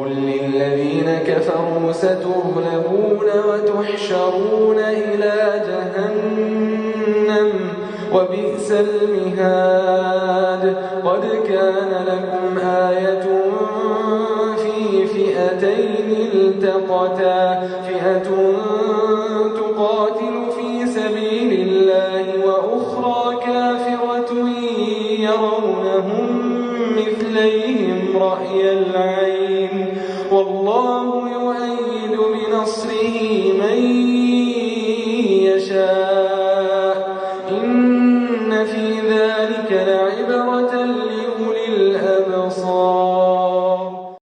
قل للذين كفروا ستغلبون وتحشرون إلى جهنم وبئس المهاد. قد كان لكم آية في فئتين التقتا، فئة تقاتل في سبيل الله وأخرى كافرة يرونهم مثليهم رأي العين والله يؤيد بنصره من